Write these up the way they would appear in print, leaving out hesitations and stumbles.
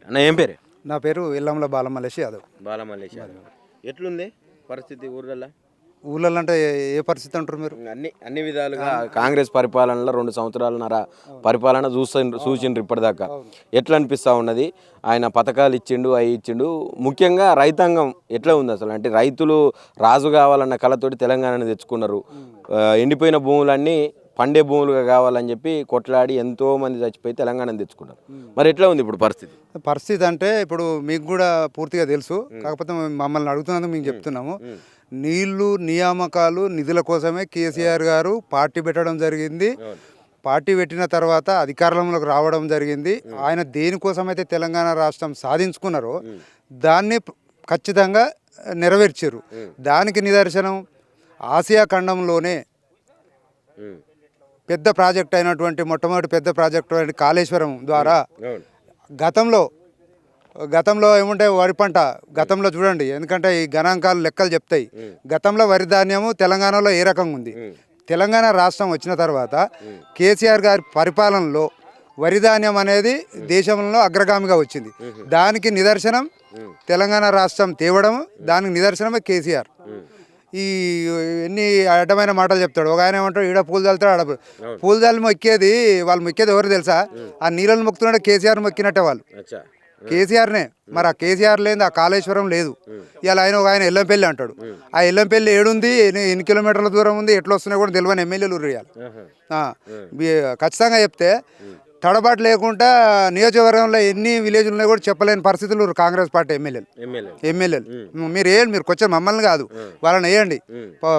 అన్న ఏం పేరు? నా పేరు ఇల్లంల బాలమల్లేష్ యాదవ్. బాలమల్లేష్ యాదవ్. ఎట్లుంది పరిస్థితి ఊర్లలో? ఊళ్ళో అంటే ఏ పరిస్థితి అంటారు మీరు? అన్ని విధాలుగా కాంగ్రెస్ పరిపాలనలో 2 సంవత్సరాలన్నర పరిపాలన చూసిండ్రు ఇప్పటిదాకా. ఎట్లా అనిపిస్తూ ఉన్నది? ఆయన పథకాలు ఇచ్చిండు, అవి ఇచ్చిండు. ముఖ్యంగా రైతాంగం ఎట్లా ఉంది అసలు? అంటే రైతులు రాజు కావాలన్న కళతోటి తెలంగాణని తెచ్చుకున్నారు. ఎండిపోయిన భూములన్నీ పండే భూములుగా కావాలని చెప్పి కొట్లాడి ఎంతో మంది చచ్చిపోయి తెలంగాణను తెచ్చుకున్నారు. మరి ఎట్లా ఉంది ఇప్పుడు పరిస్థితి? పరిస్థితి అంటే ఇప్పుడు మీకు కూడా పూర్తిగా తెలుసు, కాకపోతే మమ్మల్ని అడుగుతున్నందుకు మేము చెప్తున్నాము. నీళ్లు, నియామకాలు, నిధుల కోసమే కేసీఆర్ గారు పార్టీ పెట్టడం జరిగింది. పార్టీ పెట్టిన తర్వాత అధికారంలోకి రావడం జరిగింది. ఆయన దేనికోసమైతే తెలంగాణ రాష్ట్రం సాధించుకున్నారో దాన్ని ఖచ్చితంగా నెరవేర్చారు. దానికి నిదర్శనం ఆసియా ఖండంలోనే పెద్ద ప్రాజెక్ట్ అయినటువంటి మొట్టమొదటి పెద్ద ప్రాజెక్టు అయిన కాళేశ్వరం ద్వారా గతంలో ఏముంటే వరి పంట గతంలో చూడండి, ఎందుకంటే ఈ గణాంకాలు లెక్కలు చెప్తాయి. గతంలో వరి ధాన్యము తెలంగాణలో ఏ రకంగా ఉంది. తెలంగాణ రాష్ట్రం వచ్చిన తర్వాత కేసీఆర్ గారి పరిపాలనలో వరి ధాన్యం అనేది దేశంలో అగ్రగామిగా వచ్చింది. దానికి నిదర్శనం తెలంగాణ రాష్ట్రం తేవడం, దానికి నిదర్శనమే కేసీఆర్. ఈ ఎన్ని అడ్డమైన మాటలు చెప్తాడు. ఒక ఆయన ఏమంటాడు, ఈడ పూలు చల్లుతాడు, ఆడ పూలు చల్లి మొక్కేది వాళ్ళు మొక్కేది ఎవరు తెలుసా? ఆ నీళ్ళని మొక్కుతున్నాడు కేసీఆర్ మొక్కినట్టే వాళ్ళు. కేసీఆర్నే. మరి ఆ కేసీఆర్ లేదు, ఆ కాళేశ్వరం లేదు. ఇలా ఆయన ఒక ఆయన ఎల్లంపల్లి అంటాడు. ఆ ఎల్లంపల్లి ఏడుంది, ఎన్ని కిలోమీటర్ల దూరం ఉంది, ఎట్లా వస్తున్నాయి కూడా తెలియని ఎమ్మెల్యేలు ఉర్రియాలి. ఖచ్చితంగా చెప్తే తడబాటు లేకుండా నియోజకవర్గంలో ఎన్ని విలేజ్లు ఉన్నాయి కూడా చెప్పలేని పరిస్థితులు కాంగ్రెస్ పార్టీ ఎమ్మెల్యేలు. మీరు కొంచెం మమ్మల్ని కాదు వాళ్ళని వేయండి,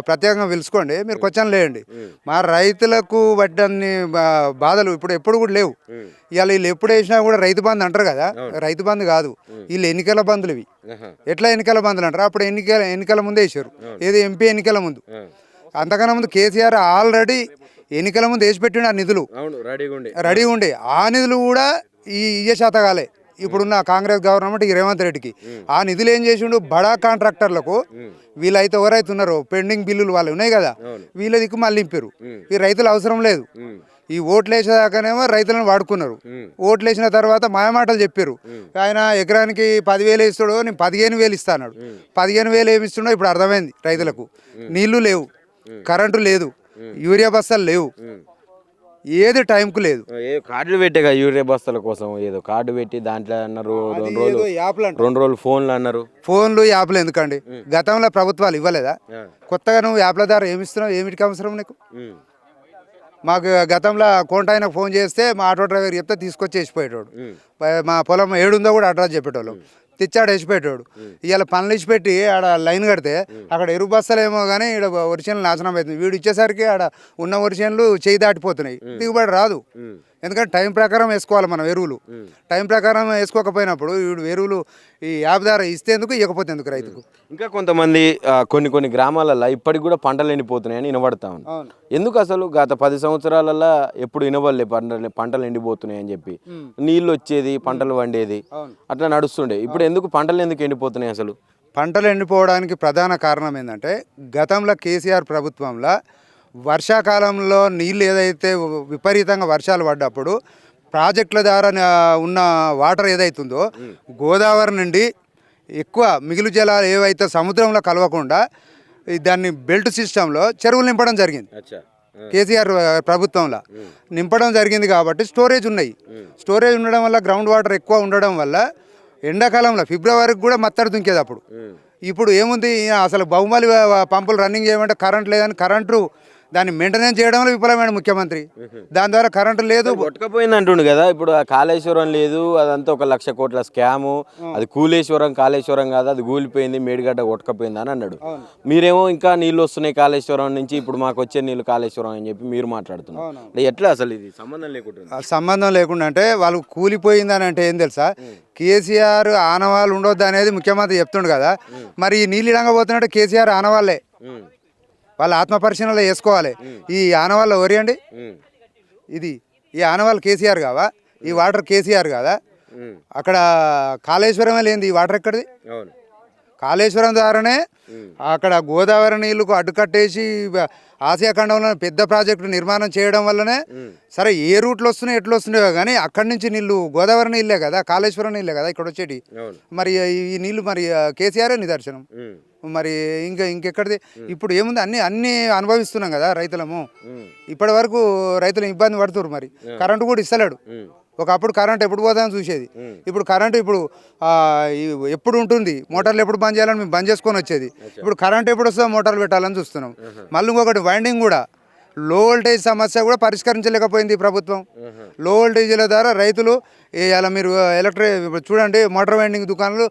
ప్రత్యేకంగా పిలుచుకోండి, మీరు కొంచెం లేయండి. మా రైతులకు పడ్డన్ని బాధలు ఎప్పుడు కూడా లేవు. ఇవాళ వీళ్ళు ఎప్పుడు వేసినా కూడా రైతు బంధు అంటారు కదా, రైతు బంధు కాదు, వీళ్ళు ఎన్నికల బంధులు ఇవి. ఎట్లా ఎన్నికల బంధులు అంటారు? అప్పుడు ఎన్నికల ముందే వేసారు, ఏదో ఎంపీ ఎన్నికల ముందు. అంతకన్నా ముందు కేసీఆర్ ఆల్రెడీ ఎన్నికల ముందు వేసి పెట్టిండు ఆ నిధులు, రెడీగా ఉండే. ఆ నిధులు కూడా ఇయ్య శాతగాలే ఇప్పుడున్న కాంగ్రెస్ గవర్నమెంట్ ఈ రేవంత్ రెడ్డికి. ఆ నిధులు ఏం చేసిండు, బడా కాంట్రాక్టర్లకు వీళ్ళైతే ఎవరైతే ఉన్నారో పెండింగ్ బిల్లులు వాళ్ళు ఉన్నాయి కదా, వీళ్ళ దిక్కు మళ్ళీ ఇంపారు. ఈ రైతులు అవసరం లేదు. ఈ ఓట్లు వేసేదాకానేమో రైతులను వాడుకున్నారు. ఓట్లు వేసిన తర్వాత మాయమాటలు చెప్పారు. ఆయన ఎకరానికి 10,000 ఇస్తాడు, నేను 15,000 ఇస్తా అన్నాడు. 15,000 ఏమి ఇస్తుండో ఇప్పుడు అర్థమైంది రైతులకు. నీళ్లు లేవు, కరెంటు లేదు, యూరియా బస్తాలు లేవు, ఏది టైంకు లేదు. కార్డులు పెట్టేగా యూరియా బస్తాల కోసం ఏదో కార్డు పెట్టి దాంట్లో అన్నారు 2 రోజులు ఫోన్లు అన్నారు. ఫోన్లు యాప్లు ఎందుకండి? గతంలో ప్రభుత్వాలు ఇవ్వలేదా? కొత్తగా నువ్వు యాప్ల ద్వారా ఏమిస్తున్నావు? ఏమిటికి అవసరం నీకు? మాకు గతంలో కోంటాయనకు ఫోన్ చేస్తే మా ఆటో డ్రైవర్ చెప్తే తీసుకొచ్చి వేసిపోయేటోడు. మా పొలం ఏడుందో కూడా అడ్రస్ చెప్పేటోళ్ళు, తెచ్చాడు వేసిపెట్టాడు. ఇవాళ పనులు ఇచ్చిపెట్టి ఆడ లైన్ కడితే అక్కడ ఎరువు బస్తాలు ఏమో కానీ ఇక్కడ ఒరిజినల్ నాశనం అవుతుంది. వీడు ఇచ్చేసరికి ఆడ ఉన్న ఒరిజినల్ చేయి దాటిపోతున్నాయి, దిగుబడి రాదు. ఎందుకంటే టైం ప్రకారం వేసుకోవాలి మనం ఎరువులు. టైం ప్రకారం వేసుకోకపోయినప్పుడు వీడు ఎరువులు ఈ యాప్ ద్వారా ఇస్తే ఎందుకు, ఇవ్వకపోతే ఎందుకు రైతుకు? ఇంకా కొంతమంది కొన్ని గ్రామాలలో ఇప్పటికి కూడా పంటలు ఎండిపోతున్నాయని వినబడతా ఉంది. ఎందుకు అసలు గత 10 సంవత్సరాలలో ఎప్పుడు వినబడలే పంటలు ఎండిపోతున్నాయి అని చెప్పి? నీళ్ళు వచ్చేది, పంటలు వండేది, అట్లా నడుస్తుండే. ఇప్పుడు ఎందుకు పంటలు ఎందుకు ఎండిపోతున్నాయి అసలు? పంటలు ఎండిపోవడానికి ప్రధాన కారణం ఏంటంటే, గతంలో కేసీఆర్ ప్రభుత్వంలో వర్షాకాలంలో నీళ్ళు ఏదైతే విపరీతంగా వర్షాలు పడ్డప్పుడు ప్రాజెక్టుల ద్వారా ఉన్న వాటర్ ఏదైతుందో గోదావరి నుండి ఎక్కువ మిగులు జలాలు ఏవైతే సముద్రంలో కలవకుండా దాన్ని బెల్ట్ సిస్టంలో చెరువులు నింపడం జరిగింది. కేసీఆర్ ప్రభుత్వంలో నింపడం జరిగింది కాబట్టి స్టోరేజ్ ఉన్నాయి. స్టోరేజ్ ఉండడం వల్ల గ్రౌండ్ వాటర్ ఎక్కువ ఉండడం వల్ల ఎండాకాలంలో ఫిబ్రవరికి కూడా మత్తడి దుంకేది. అప్పుడు ఇప్పుడు ఏముంది, అసలు బహుమలి పంపులు రన్నింగ్ చేయమంటే కరెంట్ లేదని కరెంటు దాన్ని మెయింటెనెన్స్ చేయడంలో విఫలమైన ముఖ్యమంత్రి. దాని ద్వారా కరెంటు లేదు, కొట్టకపోయింది అంటుండు కదా. ఇప్పుడు ఆ కాళేశ్వరం లేదు, అదంతా 1,00,000 కోట్ల స్కాము, అది కాళేశ్వరం కాదు, అది కూలిపోయింది, మేడిగడ్డ కొట్టకపోయింది అని అన్నాడు. మీరేమో ఇంకా నీళ్ళు వస్తున్నాయి కాళేశ్వరం నుంచి, ఇప్పుడు మాకు వచ్చే నీళ్ళు కాళేశ్వరం అని చెప్పి మీరు మాట్లాడుతున్నారు. ఎట్లా అసలు ఇది సంబంధం లేకుండా అంటే వాళ్ళు కూలిపోయిందని అంటే ఏం తెలుసా? కేసీఆర్ ఆనవాళ్ళు ఉండొద్దు అనేది ముఖ్యమంత్రి చెప్తుండు కదా. మరి ఈ నీళ్ళు ఇడంగా పోతున్నట్టు కేసీఆర్ ఆనవాళ్ళే వాళ్ళ ఆత్మపరిశీలనలో వేసుకోవాలి. ఈ ఆనవాళ్ళు ఎవరండి? ఈ ఆనవాళ్ళు కేసీఆర్ కావా? ఈ వాటర్ కేసీఆర్ కాదా? అక్కడ కాళేశ్వరమే లేనిది ఈ వాటర్ ఎక్కడిది? కాళేశ్వరం ద్వారానే అక్కడ గోదావరి నీళ్లకు అడ్డుకట్టేసి ఆసియా ఖండంలో పెద్ద ప్రాజెక్టు నిర్మాణం చేయడం వల్లనే సరే ఏ రూట్లో వస్తున్నాయి ఎట్లా వస్తున్నాయో కానీ అక్కడి నుంచి నీళ్లు గోదావరి నీళ్ళే కదా, కాళేశ్వరం నీళ్ళే కదా ఇక్కడ వచ్చేటి. మరి ఈ నీళ్లు మరి కేసీఆరే నిదర్శనం. మరి ఇంకెక్కడిది ఇప్పుడు ఏముంది, అన్ని అనుభవిస్తున్నాం కదా రైతులము. ఇప్పటి వరకు రైతులు ఇబ్బంది పడుతున్నారు. మరి కరెంటు కూడా ఇస్తలేడు. ఒకప్పుడు కరెంట్ ఎప్పుడు పోతామని చూసేది, ఇప్పుడు కరెంటు ఎప్పుడు ఉంటుంది, మోటార్లు ఎప్పుడు బంద్ చేయాలని మేము బంద్ చేసుకొని వచ్చేది. ఇప్పుడు కరెంట్ ఎప్పుడు వస్తుందో మోటార్లు పెట్టాలని చూస్తున్నాం. మళ్ళీ ఇంకొకటి వైండింగ్ కూడా, లో వోల్టేజ్ సమస్య కూడా పరిష్కరించలేకపోయింది ఈ ప్రభుత్వం. లో వోల్టేజ్ల ద్వారా రైతులు ఇలా మీరు ఇప్పుడు చూడండి, మోటార్ వైండింగ్ దుకాణాలు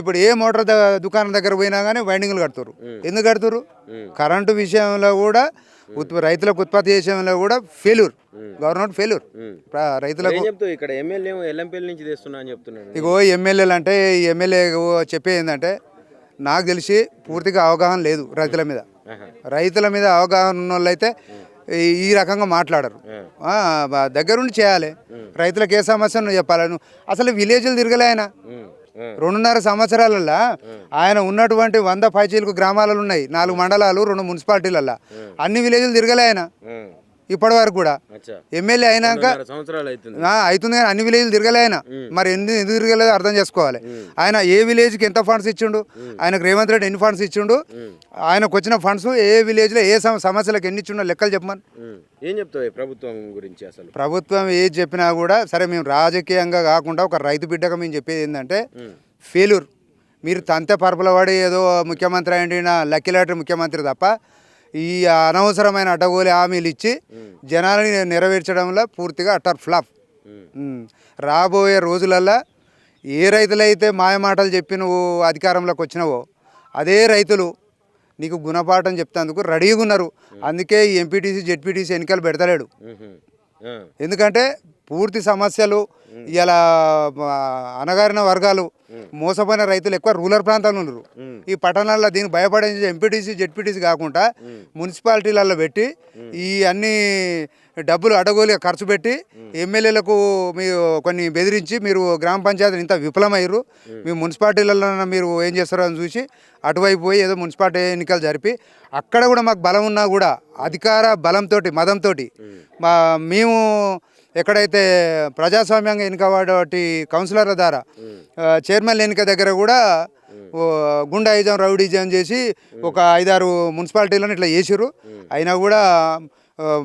ఇప్పుడు ఏ మోటార్ దుకాణం దగ్గర పోయినా కానీ వైండింగ్లు కడుతున్నారు. ఎందుకు కడుతున్నారు? కరెంటు విషయంలో కూడా రైతులకు ఉత్పత్తి చేసేలో కూడా ఫెయిల్యూర్, గవర్నమెంట్ ఫెయిల్యూర్. రైతులకు ఇక్కడ ఎమ్మెల్యే ఎల్లంపల్లి నుంచి తెస్తున్నా అని చెప్తున్నాను. ఇగో ఎమ్మెల్యేలు అంటే ఈ ఎమ్మెల్యే చెప్పేది ఏంటంటే, నాకు తెలిసి పూర్తిగా అవగాహన లేదు రైతుల మీద. రైతుల మీద అవగాహన ఉన్న వాళ్ళు అయితే ఈ రకంగా మాట్లాడరు. దగ్గరుండి చేయాలి, రైతులకు ఏ సమస్యను చెప్పాలి. అసలు విలేజ్లు తిరగలే ఆయన 2.5 సంవత్సరాలలో. ఆయన ఉన్నటువంటి 100 పైచీలకు గ్రామాలలో ఉన్నాయి, 4 మండలాలు, 2 మున్సిపాలిటీలలో, అన్ని విలేజ్లు తిరగలే ఆయన ఇప్పటి వరకు కూడా. ఎమ్మెల్యే అయినాక అవుతుంది కానీ అన్ని విలేజ్లు తిరగలే ఆయన. మరి ఎందుకు తిరగలేదో అర్థం చేసుకోవాలి. ఆయన ఏ విలేజ్కి ఎంత ఫండ్స్ ఇచ్చిండు, ఆయనకు రేవంత్ రెడ్డి ఎన్ని ఫండ్స్ ఇచ్చిండు, ఆయనకు వచ్చిన ఫండ్స్ ఏ విలేజ్లో ఏ సమస్యలకు ఎన్ని ఇచ్చిండో లెక్కలు చెప్పమని. ఏం చెప్తావు ప్రభుత్వం గురించి? అసలు ప్రభుత్వం ఏది చెప్పినా కూడా సరే, మేము రాజకీయంగా కాకుండా ఒక రైతు బిడ్డగా మేము చెప్పేది ఏంటంటే, ఫెయిల్యూర్. మీరు తంతె పరుపుల పడి ఏదో ముఖ్యమంత్రి అయిన లక్కీ లాటరీ ముఖ్యమంత్రి తప్ప ఈ అనవసరమైన అడ్డగోలి హామీలు ఇచ్చి జనాలని నెరవేర్చడంలో పూర్తిగా అటర్ ఫ్లాప్. రాబోయే రోజులల్లో ఏ రైతులైతే మాయమాటలు చెప్పి నువ్వు అధికారంలోకి వచ్చినావో అదే రైతులు నీకు గుణపాఠం చెప్తేందుకు రెడీగా ఉన్నారు. అందుకే ఈ ఎంపీటీసీ జెడ్పీటీసీ ఎన్నికలు పెడతలేడు. ఎందుకంటే పూర్తి సమస్యలు ఇలా అణగారిన వర్గాలు, మోసపోయిన రైతులు ఎక్కువ రూరల్ ప్రాంతాల్లో ఉన్నారు. ఈ పట్టణాల్లో దీనికి భయపడే ఎంపీటీసీ జెడ్పీటీసీ కాకుండా మున్సిపాలిటీలలో పెట్టి ఈ అన్ని డబ్బులు అడగోలుగా ఖర్చు పెట్టి ఎమ్మెల్యేలకు మీరు కొన్ని బెదిరించి మీరు గ్రామ పంచాయతీలు ఇంత విఫలమయ్యారు, మీ మున్సిపాలిటీలలో మీరు ఏం చేస్తారో అని చూసి అటువైపు పోయి ఏదో మున్సిపాలిటీ ఎన్నికలు జరిపి అక్కడ కూడా మాకు బలం ఉన్నా కూడా అధికార బలంతో మదంతో మేము ఎక్కడైతే ప్రజాస్వామ్యంగా ఎన్నికబడి కౌన్సిలర్ల ద్వారా చైర్మన్ ఎన్నిక దగ్గర కూడా గుండాయిజం రౌడీజం చేసి ఒక 5-6 మున్సిపాలిటీలను ఇట్లా చేసిర్రు. అయినా కూడా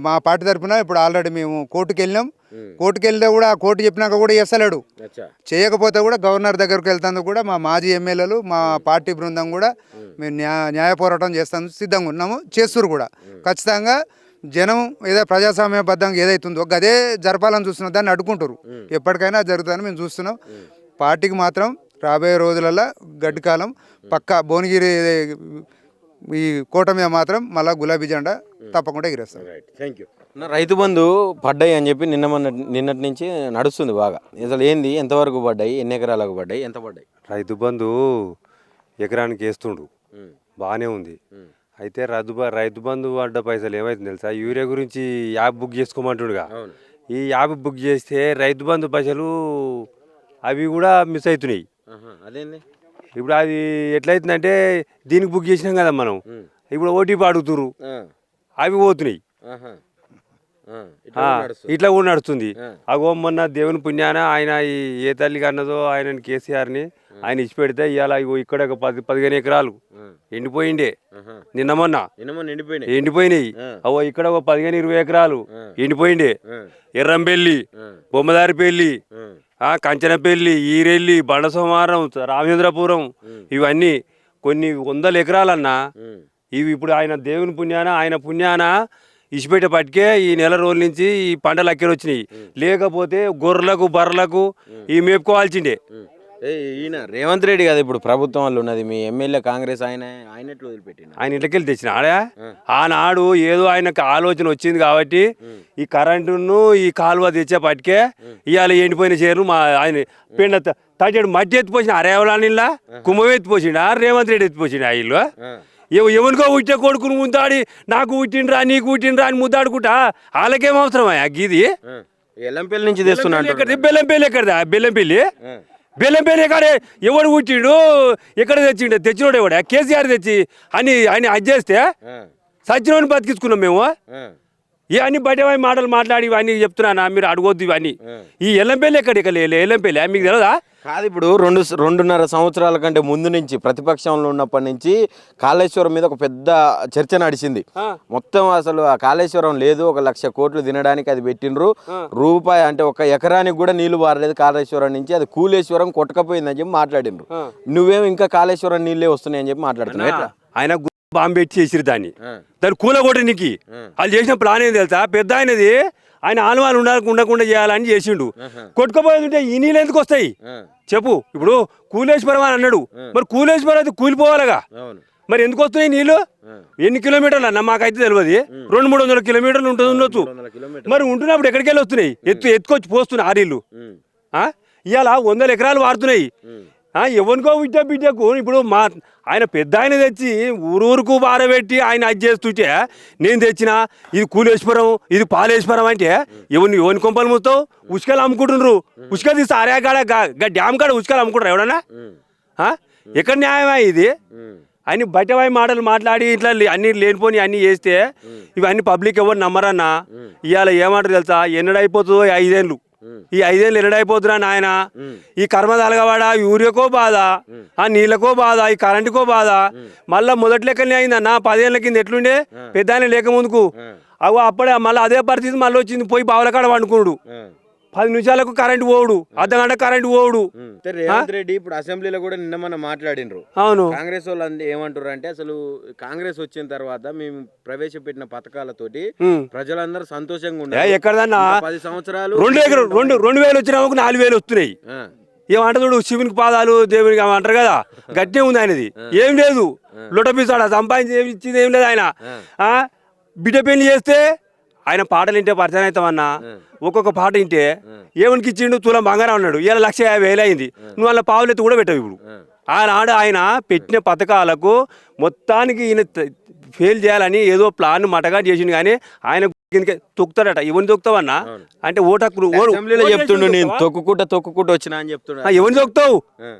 మా పార్టీ తరఫున ఇప్పుడు ఆల్రెడీ మేము కోర్టుకు వెళ్ళినాం. కోర్టుకు వెళ్తే కూడా ఆ కోర్టు చెప్పినాక కూడా చేస్తలేడు. చేయకపోతే కూడా గవర్నర్ దగ్గరకు వెళ్తాను కూడా మా మాజీ ఎమ్మెల్యేలు, మా పార్టీ బృందం కూడా మేము న్యాయ పోరాటం చేస్తాను సిద్ధంగా ఉన్నాము, చేస్తున్నారు కూడా. ఖచ్చితంగా జనం ఏదో ప్రజాస్వామ్యబద్ధంగా ఏదైతుందో అదే జరపాలని చూస్తున్నాం, దాన్ని అడ్డుకుంటారు. ఎప్పటికైనా జరుగుతుందని మేము చూస్తున్నాం. పార్టీకి మాత్రం రాబోయే రోజులలో గడ్డి కాలం పక్కా. భువనగిరి ఈ కోట మీద మాత్రం మళ్ళీ గులాబీ జెండా తప్పకుండా ఎగిరేస్తాం. Thank you. రైతు బంధు పడ్డాయి అని చెప్పి నిన్నటి నుంచి నడుస్తుంది బాగా. అసలు ఏంది, ఎంతవరకు పడ్డాయి, ఎన్ని ఎకరాలకు పడ్డాయి, ఎంత పడ్డాయి? రైతు బంధు ఎకరానికి వేస్తుండు, బాగానే ఉంది. అయితే రైతు బంధు పడ్డ పైసలు ఏమైతుంది తెలుసా, యూరియా గురించి యాప్ బుక్ చేసుకోమంటుండగా, ఈ యాప్ బుక్ చేస్తే రైతు బంధు పైసలు అవి కూడా మిస్ అవుతున్నాయి. అదేంది ఇప్పుడు అది ఎట్లయితుందంటే, దీనికి బుక్ చేసినాం కదా మనం, ఇప్పుడు ఓటీపీ అడుగుతురు, అవి పోతున్నాయి. ఇట్లా కూడా నడుస్తుంది. అగో మొన్న దేవుని పుణ్యాన ఆయన ఏ తల్లికి అన్నదో ఆయనని కేసీఆర్ని ఆయన ఇచ్చి పెడితే ఇవాళ ఇక్కడ 10-15 ఎకరాలు ఎండిపోయిండే. నిన్న మొన్న ఎండిపోయినాయి. అవో ఇక్కడ 15-20 ఎకరాలు ఎండిపోయిండే. ఎర్రంపల్లి, బొమ్మదారిపల్లి, కంచనపల్లి, ఈరెల్లి, బండసోమారం, రామచంద్రపురం, ఇవన్నీ కొన్ని 100 ఎకరాలన్నా ఇవి ఇప్పుడు ఆయన దేవుని పుణ్యాన ఆయన పుణ్యాన ఇచ్చిపెట్టేపటికే ఈ నెల రోజుల నుంచి ఈ పంటలు అక్కర వచ్చినాయి. లేకపోతే గొర్రెలకు బర్రెలకు ఈ మేపుకోవాల్సిండే. ఈయన రేవంత్ రెడ్డి కదా ఇప్పుడు ప్రభుత్వం వాళ్ళు ఉన్నది, మీ ఎమ్మెల్యే కాంగ్రెస్ ఆయన ఎట్లా వదిలిపెట్టిండు? ఆయన ఇంట్లోకెళ్ళి తెచ్చిన ఆనాడు ఏదో ఆయనకు ఆలోచన వచ్చింది కాబట్టి ఈ కరెంటును ఈ కాలువ తెచ్చేపటికే ఇవాళ ఎండిపోయిన చేరు మా ఆయన పిండ తట్టేడు మధ్య ఎత్తిపోసిన అరేవలానిలా కుమ్మం ఎత్తిపోసిండు, రేవంత్ రెడ్డి ఎత్తిపోసిండు. ఆ ఇల్లు ఎవరికో ఉట్టే కొడుకును ముద్దాడి నాకు ఉట్టిండ్రా నీకు ఉట్టిండ్రా అని ముద్దాడుకుంటా వాళ్ళకేం అవసరమా గీది? ఎల్లంపల్లి నుంచి తెస్తున్నా. బెల్లంపల్లి ఎక్కడదా? బెల్లంపల్లి బెల్లంపల్లి కాడే ఎవడు పుట్టిండు ఎక్కడ తెచ్చిండు తెచ్చినోడు ఎవడా కేసీఆర్ తెచ్చి అని ఆయన అది చేస్తే సచ్చినోని బతికించుకున్నాం మేము ఇవన్నీ బయట మాటలు మాట్లాడి ఇవన్నీ చెప్తున్నానా మీరు అడగొద్దు ఇవన్నీ ఈ ఎల్లంపల్లి ఎక్కడ ఎల్లంపల్లి మీకు తెలియదా కాదు ఇప్పుడు రెండున్నర సంవత్సరాల కంటే ముందు నుంచి ప్రతిపక్షంలో ఉన్నప్పటి నుంచి కాళేశ్వరం మీద ఒక పెద్ద చర్చ నడిచింది మొత్తం అసలు ఆ కాళేశ్వరం లేదు 1,00,000 కోట్లు తినడానికి అది పెట్టినరు రూపాయి అంటే ఒక ఎకరానికి కూడా నీళ్లు పారలేదు కాళేశ్వరం నుంచి అది కూలేశ్వరం కొట్టకపోయిందని చెప్పి మాట్లాడినరు నువ్వేమో ఇంకా కాళేశ్వరం నీళ్ళే వస్తున్నాయని చెప్పి మాట్లాడుతున్నావు ఎట్లా ఆయన బాంబు పెట్టి చేసిరు దాన్ని కూలగొట్టనికి వాళ్ళు చేసిన ప్లాన్ ఏం తెలుసా పెద్ద ఆయనది ఆయన ఆనవాళ్ళు ఉండకుండా చేయాలని చేసిండు కొట్టుకుపోతుంటే ఈ నీళ్ళు ఎందుకు వస్తాయి చెప్పు ఇప్పుడు కూలేశ్వరం అని అన్నాడు మరి కూలేశ్వరం అయితే కూలిపోవాలిగా మరి ఎందుకు వస్తున్నాయి నీళ్ళు ఎన్ని కిలోమీటర్లు అన్న మాకైతే తెలియదు 200-300 కిలోమీటర్లు ఉండొచ్చు మరి ఉంటున్నప్పుడు ఎక్కడికి వెళ్ళి వస్తున్నాయి ఎత్తుకొచ్చి పోస్తున్నాయి ఆ నీళ్ళు ఇవాళ 100 ఎకరాలు వాడుతున్నాయి ఎవరికో బిడ్డకు ఇప్పుడు ఆయన పెద్ద ఆయన తెచ్చి ఊరూరుకు బారబెట్టి ఆయన అది చేస్తుంటే నేను తెచ్చిన ఇది కూలేశ్వరం ఇది పాలేశ్వరం అంటే ఎవరిని కొంపలు మూస్తావు ఉసుకలు అమ్ముకుంటున్నారు ఉసుక తీస్తే అరేగాడ డ్యామ్ కాడ ఉసుకలు అమ్ముకుంటారు ఎవడన్నా ఎక్కడ న్యాయమా ఇది అన్ని బయటవాయి మాటలు మాట్లాడి ఇట్లా అన్ని లేనిపోని అన్ని చేస్తే ఇవన్నీ పబ్లిక్ ఎవరు నమ్మరన్నా ఇవాళ ఏమంటారు తెలుసా ఎన్నడైపోతుందో 5 ఏళ్ళు ఈ 5 ఏళ్ళు ఎన్నడైపోతున్నా నాయన ఈ కర్మదలగవాడ యూరియాకో బాధ ఆ నీళ్ళకో బాధ ఈ కరెంటుకో బాధ మళ్ళా మొదటి లెక్కనే అయిందన్న 10 ఏళ్ళ కింద ఎట్లుండే పెద్ద ఆయన లేక ముందుకు అవు అప్పుడే మళ్ళీ అదే పరిస్థితి మళ్ళీ వచ్చింది పోయి బావుల కాడ వండుకున్నాడు 10 నిమిషాలకు కరెంటు పోవుడు అర్ధగంట కరెంటు పోవుడు రేవంత్ రెడ్డి ఇప్పుడు అసెంబ్లీలో కూడా నిన్న మనం మాట్లాడినరు అవును కాంగ్రెస్ వాళ్ళు ఏమంటారు అంటే అసలు కాంగ్రెస్ వచ్చిన తర్వాత మేము ప్రవేశపెట్టిన పథకాలతోటి ప్రజలందరూ సంతోషంగా ఉన్నారు ఎక్కడన్నా 10 సంవత్సరాలు 2,000 వచ్చినా 4,000 వస్తున్నాయి ఏమంట చూడు శివునికి పాదాలు దేవునికి అంటారు కదా గట్టినే ఉంది ఆయనది ఏం లేదు లొటపిస్తాడు సంపాదించి ఏమి ఇచ్చింది ఏం లేదు ఆయన బిడ్డ పెళ్లి చేస్తే ఆయన పాటలు వింటే పరిచయం అవుతామన్నా ఒక్కొక్క పాట వింటే ఏమనికి ఇచ్చిండు తులం బంగారం అన్నాడు ఇలా 1,50,000 అయింది నువ్వు వాళ్ళ పావులెత్తి కూడా పెట్టావు ఇప్పుడు ఆనాడు ఆయన పెట్టిన పథకాలకు మొత్తానికి ఈయన ఫెయిల్ చేయాలని ఏదో ప్లాన్ మటగా చేసిండు కానీ ఆయన తొక్కుతాడట ఎవరిని తొక్కుతావన్నా అంటే ఓటక్కులు చెప్తుండు నేను తొక్కుకుంటూ వచ్చినా అని చెప్తున్నా ఎవరిని తొక్కుతావు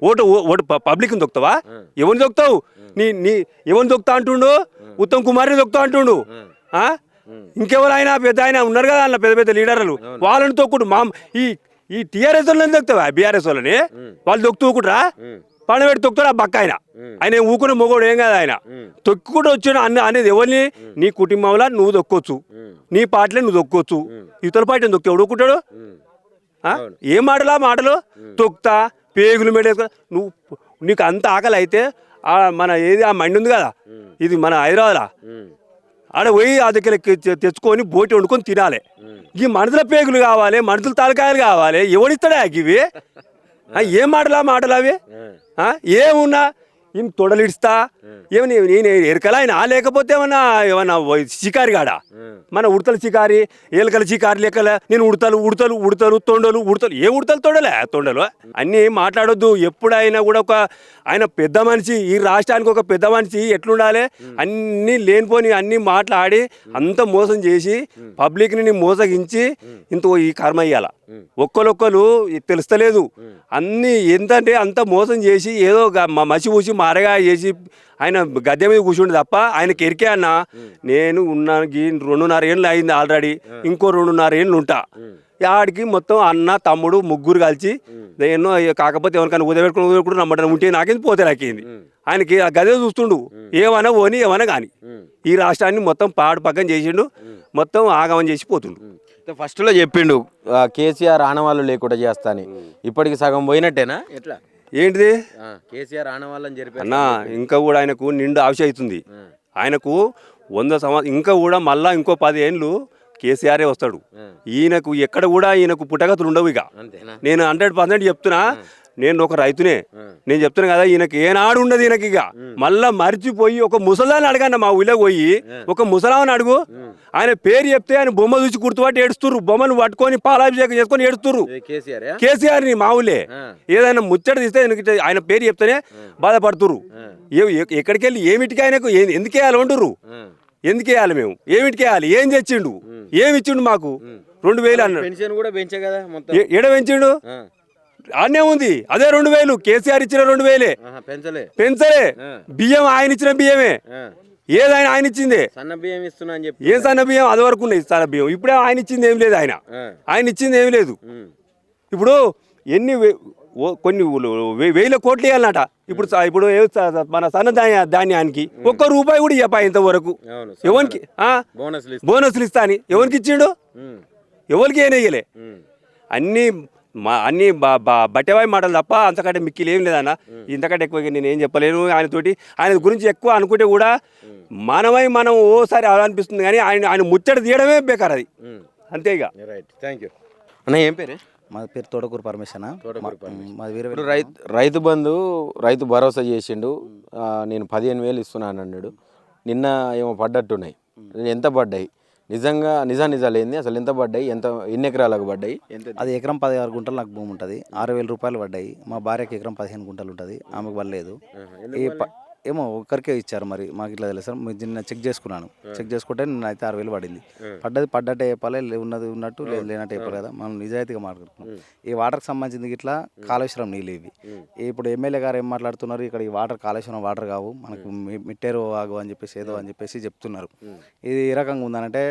ఓటు పబ్లిక్ తొక్కుతావా ఎవరిని తొక్కుతావు నీ ఎవరిని తొక్కుతా అంటుండు ఉత్తమ్ కుమార్ని తొక్కుతా అంటుండు ఇంకెవరు ఆయన పెద్ద ఆయన ఉన్నారు కదా అన్న పెద్ద పెద్ద లీడర్లు వాళ్ళని తొక్కుడు ఈ టీఆర్ఎస్ వాళ్ళని తొక్కుతావా బీఆర్ఎస్ వాళ్ళని వాళ్ళు తొక్కుతుకుట్రా పండబెట్టి తొక్కుతాడు ఆ బక్క ఆయన ఊకునే మొగోడు ఏం కాదు ఆయన తొక్కుకుంటూ వచ్చాడు అనేది ఎవరిని నీ కుటుంబంలో నువ్వు తొక్కొచ్చు నీ పార్టీలో నువ్వు తొక్కొచ్చు ఇతర పార్టీని తొక్కి ఎవడు ఊకుంటాడు ఏం మాటలు తొక్కుతా పేగులు మెడేసుకున్నా నువ్వు నీకు అంత ఆకలి అయితే మన ఏది ఆ మండి ఉంది కదా ఇది మన హైదరాబాద్లో ఆడ పోయి ఆ దగ్గర తెచ్చుకొని బోటి వండుకొని తినాలి ఈ మనుషుల పేగులు కావాలి మనుషుల తలకాయలు కావాలి ఎవడిస్తాడా ఇవి ఏం మాటలు అవి ఏమున్నా ఏం తొడలిడుస్తా ఏమని నేను ఎరకలా ఆయన లేకపోతే ఏమన్నా షికారి కాడా మన ఉడతల షికారి ఏలకల షికారి లెక్కల నేను ఉడతలు తొండలు ఏ ఉడతలు తొండలు అన్నీ మాట్లాడొద్దు ఎప్పుడైనా కూడా ఆయన పెద్ద మనిషి ఈ రాష్ట్రానికి ఒక పెద్ద మనిషి ఎట్లుండాలి అన్నీ లేనిపోని అన్నీ మాట్లాడి అంత మోసం చేసి పబ్లిక్ని మోసగించి ఇంత ఈ కర్మ ఇయ్యాల ఒక్కరు తెలుస్తలేదు అన్నీ ఎంతంటే అంత మోసం చేసి ఏదో మసి పూసి మారగా చేసి ఆయన గద్దె మీద కూర్చుండే తప్ప ఆయనకి ఎరికే అన్న నేను ఉన్నానికి 2.5 ఏళ్ళు అయింది ఆల్రెడీ ఇంకో 2.5 ఏళ్ళు ఉంటా ఆడికి మొత్తం అన్న తమ్ముడు ముగ్గురు కలిసి ఎన్నో కాకపోతే ఎవరికైనా ఉదయపెట్టుకుని నమ్మటం ఉంటే నాకేంది పోతే నాకేంది ఆయనకి ఆ గదే చూస్తుండు ఏమన్నా పోని ఏమన్నా కానీ ఈ రాష్ట్రాన్ని మొత్తం పాడు పక్కన చేసిండు మొత్తం ఆగమం చేసి పోతుండు ఫస్ట్లో చెప్పిండు కేసీఆర్ ఆనవాళ్ళు లేకుండా చేస్తా అని ఇప్పటికి సగం పోయినట్టేనా ఎట్లా ఏంటిది కేసీఆర్ ఆనవాళ్ళని జరిపి అన్న ఇంకా కూడా ఆయనకు నిండు ఆశ అవుతుంది ఆయనకు 100 సంవత్సరం ఇంకా కూడా మళ్ళా ఇంకో 10 ఏళ్ళు కేసీఆరే వస్తాడు ఈయనకు ఎక్కడ కూడా ఈయనకు పుట్టగతులు ఉండవు ఇక నేను 100% చెప్తున్నా నేను ఒక రైతునే నేను చెప్తున్నా కదా ఈయనకి ఏనాడు ఉండదు ఈయనకి ఇక మళ్ళా మర్చిపోయి ఒక ముసలాన్ని అడగన్న మా ఊళ్ళో పోయి ఒక ముసలామని అడుగు ఆయన పేరు చెప్తే ఆయన బొమ్మ చూసి గుర్తుపట్టి ఏడుస్తుర్రు బొమ్మను పట్టుకొని పాలాభిషేకం చేసుకొని ఏడుస్తుర్రు కేసీఆర్ ని మా ఊళ్ళే ఏదైనా ముచ్చట తీస్తే ఆయన పేరు చెప్తేనే బాధపడుతుర్రు ఎక్కడికి వెళ్ళి ఏమిటికి ఆయనకు ఎందుకు వేయాలి వండుర్రు ఎందుకు వేయాలి మేము ఏమిటికి వేయాలి ఏం తెచ్చిండు ఏమి ఇచ్చిండు మాకు 2,000 అన్నాడు పెన్షన్ కూడా పెంచే కదా ఎడ పెంచిండు ఆడనే ఉంది అదే 2000 కేసీఆర్ ఇచ్చిన 2000 పెంచలే పెంచలే బియ్యం ఆయన ఇచ్చిన బియ్యమే ఏదైనా ఆయన ఇచ్చిందే సన్న బియ్యం ఇస్తున్నా అని చెప్పి ఏం సన్న బియ్యం అది వరకు ఉన్నాయి సన్న బియ్యం ఇప్పుడే ఆయన ఇచ్చింది ఏం లేదు ఆయన ఇచ్చింది ఏం లేదు ఇప్పుడు ఎన్ని కొన్ని వేల కోట్లు ఇవ్వాలన్నట ఇప్పుడు మన సన్న ధాన్యానికి ₹1 కూడా ఇవ్వపా ఇంతవరకు ఎవరికి బోనస్లు ఇస్తా అని ఎవరికి ఇచ్చిండు ఎవరికి ఏం వేయలే అన్ని బట్టెవాయి మాటలు తప్ప అంతకంటే మిక్కిలు ఏం లేదన్న ఇంతకంటే ఎక్కువ నేను ఏం చెప్పలేను ఆయన గురించి ఎక్కువ అనుకుంటే కూడా మనం ఓసారి అలా అనిపిస్తుంది కానీ ఆయన ముచ్చట తీయడమే బేకార్ అది అంతే ఇక థ్యాంక్ యూ అన్న ఏం పేరు మా పేరు తోటకూరు పరమేశ్వర మాది వీర ఇప్పుడు రైతు బంధు రైతు భరోసా చేసిండు నేను 15,000 ఇస్తున్నాను అన్నాడు నిన్న ఏమో పడ్డట్టున్నాయి ఎంత పడ్డాయి నిజాలు ఏంది అసలు ఎంత పడ్డాయి ఎన్ని ఎకరాలకు పడ్డాయి అది ఎకరం 16 గుంటలు నాకు భూమి ఉంటుంది ₹6,000 పడ్డాయి మా భార్యకి ఎకరం 15 గుంటలు ఉంటుంది ఆమెకు పడలేదు ఏమో ఒక్కరికే ఇచ్చారు మరి మాకు ఇట్లా తెలుసు సార్ నిన్న చెక్ చేసుకున్నాను చెక్ చేసుకుంటే నిన్న అయితే 6,000 పడింది పడ్డట్టే చెప్పాలి ఉన్నట్టు లేనట్టు చెప్పాలి కదా మనం నిజాయితీగా మాట్లాడుతున్నాం ఈ వాటర్కి సంబంధించింది ఇట్లా కాళేశ్వరం నీళ్ళు ఇవి ఇప్పుడు ఎమ్మెల్యే గారు ఏం మాట్లాడుతున్నారు ఇక్కడ ఈ వాటర్ కాళేశ్వరం వాటర్ కావు మనకు మిట్టేరు ఆగు అని చెప్పేసి ఏదో అని చెప్పేసి చెప్తున్నారు ఇది ఏ రకంగా ఉందనంటే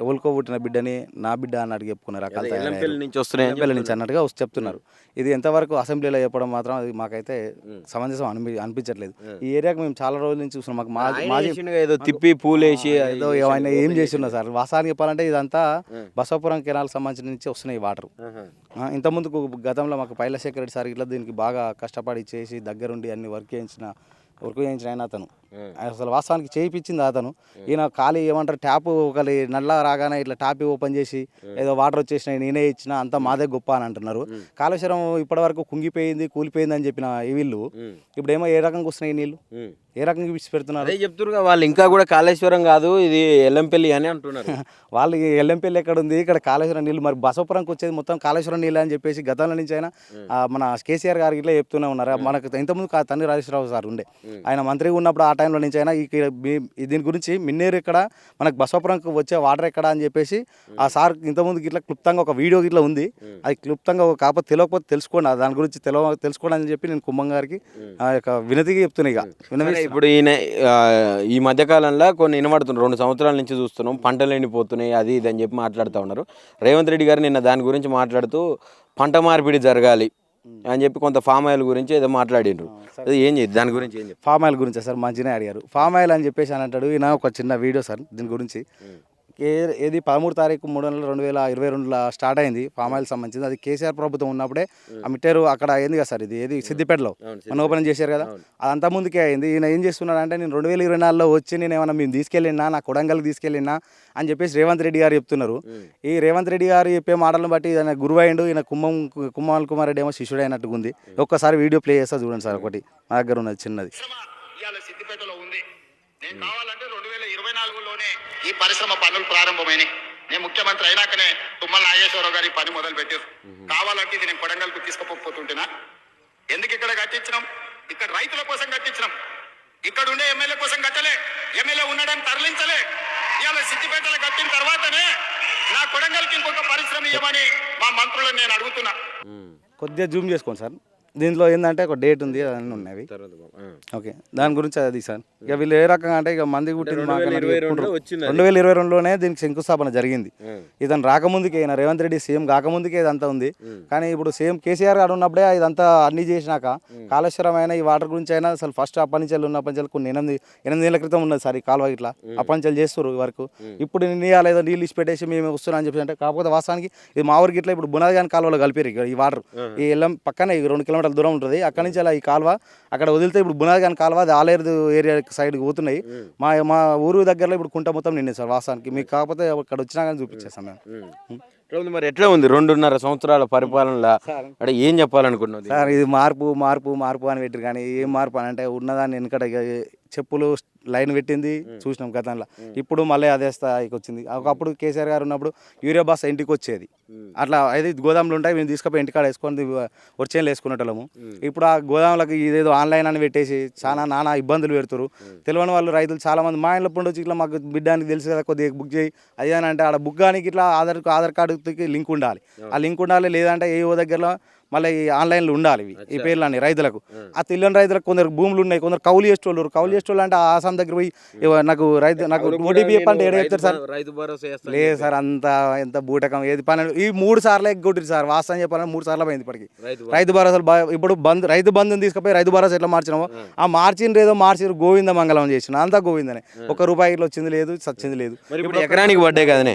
ఎవరికో పుట్టిన బిడ్డని నా బిడ్డ అన్నట్టు చెప్పుకున్నారు ఎల్లంపల్లి నుంచి అన్నట్టుగా చెప్తున్నారు ఇది ఎంతవరకు అసెంబ్లీలో చెప్పడం మాత్రం అది మాకైతే సమంజసం అనిపించట్లేదు ఈ ఏరియాకి మేము చాలా రోజుల నుంచి చూస్తున్నాం మాకు మాజీ ఏదో తిప్పి పూలేసి ఏదో ఆయన ఏం చేస్తున్నారు సార్ వాస్తవానికి చెప్పాలంటే ఇదంతా బసవపురం కెనాల్ సంబంధించిన నుంచి వస్తున్నాయి వాటర్ ఇంతకుముందుకు గతంలో మాకు పైలశేఖర్ రెడ్డి సార్ ఇట్లా దీనికి బాగా కష్టపడి చేసి దగ్గరుండి అన్ని వర్క్ చేయించిన ఆయన అతను అసలు వాస్తవానికి చేయించింది అతను ఈయన ఖాళీ ఏమంటారు ట్యాప్ ఒకరి నల్ల రాగానే ఇట్లా ట్యాప్ ఓపెన్ చేసి ఏదో వాటర్ వచ్చేసినాయి నేనే ఇచ్చిన అంతా మాదే గొప్ప అని అంటున్నారు కాళేశ్వరం ఇప్పటి వరకు కుంగిపోయింది కూలిపోయింది అని చెప్పిన ఈ వీళ్ళు ఇప్పుడు ఏమో ఏ రకంగా వస్తున్నాయి నీళ్ళు ఏ రకంగా ఇచ్చి పెడుతున్నారు చెప్తున్నారు వాళ్ళు ఇంకా కూడా కాళేశ్వరం కాదు ఇది ఎల్లంపల్లి అని అంటున్నారు వాళ్ళు ఎల్లంపల్లి ఎక్కడ ఉంది ఇక్కడ కాళేశ్వరం నీళ్ళు మరి బసవపురంకి వచ్చేది మొత్తం కాళేశ్వరం నీళ్ళు అని చెప్పేసి గతంలో నుంచి అయినా మన కేసీఆర్ గారికి ఇట్లా చెప్తూనే ఉన్నారు మనకు ఇంతకుముందు తన్ని రాజేశ్వరరావు సార్ ఉండే ఆయన మంత్రిగా ఉన్నప్పుడు ఆ టైంలో నుంచి అయినా దీని గురించి మిన్నేరు ఇక్కడ మనకు బసవపురంకి వచ్చే వాటర్ ఎక్కడ అని చెప్పేసి ఆ సార్ ఇంతకుముందు ఇట్లా క్లుప్తంగా ఒక వీడియో ఇట్లా ఉంది అది క్లుప్తంగా కాకపోతే తెలియకపోతే తెలుసుకోండి దాని గురించి తెలుసుకోండి అని చెప్పి నేను కుంభం గారికి ఆ యొక్క వినతికి చెప్తున్నా ఇక ఇప్పుడు ఈయన ఈ మధ్యకాలంలో కొన్ని వినబడుతున్నారు 2 సంవత్సరాల నుంచి చూస్తున్నాం పంటలు ఎండిపోతున్నాయి అది ఇది అని చెప్పి మాట్లాడుతూ ఉన్నారు రేవంత్ రెడ్డి గారు నిన్న దాని గురించి మాట్లాడుతూ పంట మార్పిడి జరగాలి అని చెప్పి కొంత ఫామ్ ఆయిల్ గురించి ఏదో మాట్లాడిండ్రు అది ఏం చేయదు దాని గురించి ఏం చెప్పి ఫామ్ ఆయిల్ గురించి సార్ మంచిగా అడిగారు ఫామ్ ఆయిల్ అని చెప్పేసి అని అంటాడు ఈయన ఒక చిన్న వీడియో సార్ దీని గురించి ఏది 13 తారీఖు 3 నెలలు 2022లో స్టార్ట్ అయింది ఫామ్ ఆయిల్ సంబంధించింది అది కేసీఆర్ ప్రభుత్వం ఉన్నప్పుడే ఆ మిట్టేరు అక్కడ అయింది కదా సార్ ఇది సిద్దిపేటలో మన ఓపెన్ చేశారు కదా అదంతా ముందుకే అయింది ఈయన ఏం చేస్తున్నాడు అంటే నేను 2024లో వచ్చి నేను ఏమైనా మేము తీసుకెళ్ళినా నా కొడంగల్కి తీసుకెళ్ళినా అని చెప్పేసి రేవంత్ రెడ్డి గారు చెప్తున్నారు ఈ రేవంత్ రెడ్డి గారు చెప్పే మాటలను బట్టి ఈయన గురువు అయిండు ఈయన కుమ్మల్ కుమార్ రెడ్డి ఏమో శిష్యుడు అయినట్టుగా ఉంది ఒక్కసారి వీడియో ప్లే చేస్తా చూడండి సార్ ఒకటి మా దగ్గర ఉన్నది చిన్నది సిద్దిపేటలో ఉంది నేను కావాలంటే 2024లోనే ఈ పరిశ్రమ పనులు ప్రారంభమైనాయి నేను ముఖ్యమంత్రి అయినాకనే తుమ్మల నాగేశ్వరరావు గారి పని మొదలు పెట్టారు కావాలంటే ఇది నేను కొడంగల్కు తీసుకుపోతుంటేనా ఎందుకు ఇక్కడ కట్టించినాం ఇక్కడ రైతుల కోసం కట్టించినాం ఇక్కడ ఉండే ఎమ్మెల్యే కోసం కట్టలే ఎమ్మెల్యే ఉన్నాడని తరలించలే ఇవాళ సిద్దిపేటలో కట్టిన తర్వాతనే నా కొడంగల్కి ఇంకొక పరిశ్రమ ఇవ్వమని మా మంత్రులను నేను అడుగుతున్నా కొద్దిగా జూమ్ చేసుకోండి సార్ దీంట్లో ఏంటంటే ఒక డేట్ ఉంది అవన్నీ ఉన్నాయి ఓకే దాని గురించి అది సార్ ఇక వీళ్ళు ఏ రకంగా అంటే ఇక మంది పుట్టింది 2022లోనే దీనికి శంకుస్థాపన జరిగింది ఇతను రాకముందుకే ఈయన రేవంత్ రెడ్డి సీఎం కాకముందుకే ఇదంతా ఉంది కానీ ఇప్పుడు సీఎం కేసీఆర్ గారు ఉన్నప్పుడే ఇదంతా అన్ని చేసినాక కాళేశ్వరం అయినా ఈ వాటర్ గురించి అయినా అసలు ఫస్ట్ అప్పనించాలు ఉన్న పంచాలు కొన్ని 8 ఏళ్ళ క్రితం ఉన్నది సార్ ఈ కాలువ ఇట్లా అప్పనించాలు చేస్తారు వరకు ఇప్పుడు ఏదో నీళ్ళు ఇచ్చి పెట్టేసి మేము వస్తున్నాం అని చెప్పి అంటే కాకపోతే వాస్తవానికి ఇది మా ఊరికి ఇట్లా ఇప్పుడు బునాదిగాని కాలువలో కలిపారు ఈ వాటర్ ఈ ఎల్లం పక్కన 2 కిలోమీటర్ల దూరం ఉంటుంది అక్కడి నుంచి అలా ఈ కాలువ అక్కడ వదిలితే ఇప్పుడు బునాదిగాని కాలువ అది ఆలేరు ఏరియా సైడ్కి పోతున్నాయి మా ఊరు దగ్గరలో ఇప్పుడు కుంట మొత్తం నిండి సార్ వాస్తవానికి మీకు కాకపోతే అక్కడ వచ్చినా కానీ చూపించేస్తాం మేము మరి ఎట్లా ఉంది 2.5 సంవత్సరాల పరిపాలనలో అంటే ఏం చెప్పాలనుకున్నది సార్ ఇది మార్పు అని పెట్టారు కానీ ఏం మార్పు అని అంటే ఉన్నదాన్ని వెనకట చెప్పులు లైన్ పెట్టింది చూసినాం గతంలో ఇప్పుడు మళ్ళీ అదే స్థాయికి వచ్చింది ఒకప్పుడు కేసీఆర్ గారు ఉన్నప్పుడు యూరియా బస్ ఇంటికి వచ్చేది అట్లా అయితే గోదాములు ఉంటాయి మేము తీసుకుపోయి ఇంటికాడ వేసుకొని వచ్చేళ్ళు వేసుకునేటోళ్ళము ఇప్పుడు ఆ గోదాములకు ఇదేదో ఆన్లైన్ అని పెట్టేసి చాలా నానా ఇబ్బందులు పెడుతున్నారు తెలియని వాళ్ళు రైతులు చాలా మంది మా ఇంట్లో పండు ఇట్లా మాకు బిడ్డానికి తెలుసు కదా కొద్దిగా బుక్ చేయి అది అని అంటే ఆడ బుక్ కానీ ఇట్లా ఆధార్ కార్డుకి లింక్ ఉండాలి ఆ లింక్ ఉండాలి లేదంటే ఏఓ దగ్గరలో మళ్ళీ ఈ ఆన్లైన్లో ఉండాలి ఇవి ఈ పేర్లు అన్ని రైతులకు. ఆ తెలియని రైతులకు కొందరు భూములు ఉన్నాయి, కొందరు కౌలు చేసేవాళ్ళు అంటే ఆసాం దగ్గర పోయి నాకు ఓటీపీ చెప్పంటే ఏడ చెప్తారు సార్? రైతు భరోసా వేస్తా లేదు సార్, ఎంత బూటకం ఏది పని ఈ 3 సార్లు ఎగ్గొట్టిరు సార్. వాస్తవం చెప్పాలని 3 సార్లు పోయింది ఇప్పటికి రైతు భరోసాలు. ఇప్పుడు రైతు బంధుని తీసుకుపోయి రైతు భరోసా ఎట్లా మార్చినామో ఆ మార్చిరు గోవింద మంగళం చేసిన అంతా గోవిందనే. ₹1 ఇట్లా వచ్చింది లేదు, సచ్చింది లేదు. మరి ఇప్పుడు ఎకరానికి పడ్డాయి కదనే,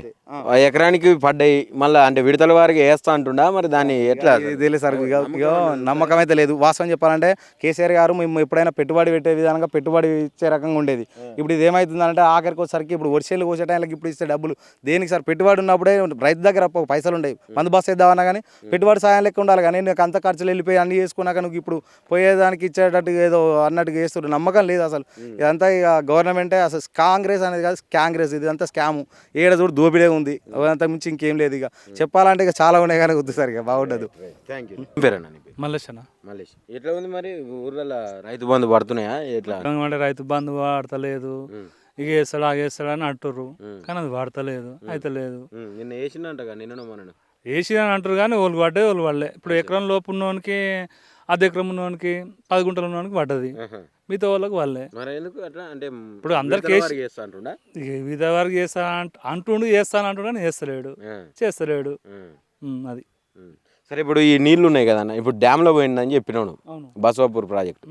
ఎకరానికి పడ్డాయి మళ్ళీ అంటే విడతల వారికి వేస్తా అంటుండా, మరి దాన్ని ఎట్లా తెలియదు సార్. ఇక నమ్మకం అయితే లేదు. వాస్తవం చెప్పాలంటే కేసీఆర్ గారు మేము ఎప్పుడైనా పెట్టుబడి పెట్టే విధానంగా పెట్టుబడి ఇచ్చే రకంగా ఉండేది. ఇప్పుడు ఇది ఏమవుతుందంటే ఆఖరికి వచ్చేసరికి ఇప్పుడు వర్షాలు కోసే టైంకి ఇప్పుడు ఇచ్చే డబ్బులు దేనికి సార్? పెట్టుబడి ఉన్నప్పుడే రైతు దగ్గర పైసలు ఉండేవి, మందు బస్సు వేద్దామన్నా కానీ పెట్టుబడి సాయం లెక్క ఉండాలి. కానీ నీకు అంత ఖర్చులు వెళ్ళిపోయి అన్ని చేసుకున్నాక నువ్వు ఇప్పుడు పోయేదానికి ఇచ్చేటట్టు ఏదో అన్నట్టుగా చేస్తున్నారు. నమ్మకం లేదు అసలు. ఇదంతా ఇక గవర్నమెంటే అసలు కాంగ్రెస్ అనేది కాదు, స్కాంగ్రెస్. ఇదంతా స్కాము. ఏడ చూడు దోపిడే ఉంది, అంత మించి ఇంకేం లేదు. ఇక చెప్పాలంటే ఇక చాలా ఉన్నాయి కానీ వద్దు సార్, ఇక బాగుండదు. Thank you. పేరేనా నీ పేరు? మల్లేశన్న. మల్లేష్. ఎట్లా ఉంది మరి ఊర్లలో రైతు బంధు పడుతున్నాయా ఎట్లా? అంటే రైతు బంధు వాడతలేదు, ఇక వేస్తాడు ఆగేస్తాడు అని అంటుర్రు, కానీ అది వాడతలేదు, అయితే లేదు. నిన్న వేసిందంటగా నిన్న మనను వేసి అని అంటారు కానీ వాళ్ళు పడ్డే వాళ్ళు పడలే. ఇప్పుడు ఎకరం లోపు ఉన్నవానికి, అర్ధ ఎకరం ఉన్నవానికి, 10 గుంటలు ఉన్నవానికి పడ్డది, మిగతా వాళ్ళకి వాళ్ళే. మరి ఎందుకు అట్లా అంటే ఇప్పుడు అందరికి చేస్తా అంటుండా, వివిధ వరకు చేస్తా చేస్తాను అంటుండే కానీ చేస్తలేడు. అది సరే. ఇప్పుడు ఈ నీళ్లు ఉన్నాయి కదన్న, ఇప్పుడు డ్యామ్లో పోయిందని చెప్పినాను, బసవాపూర్ ప్రాజెక్ట్.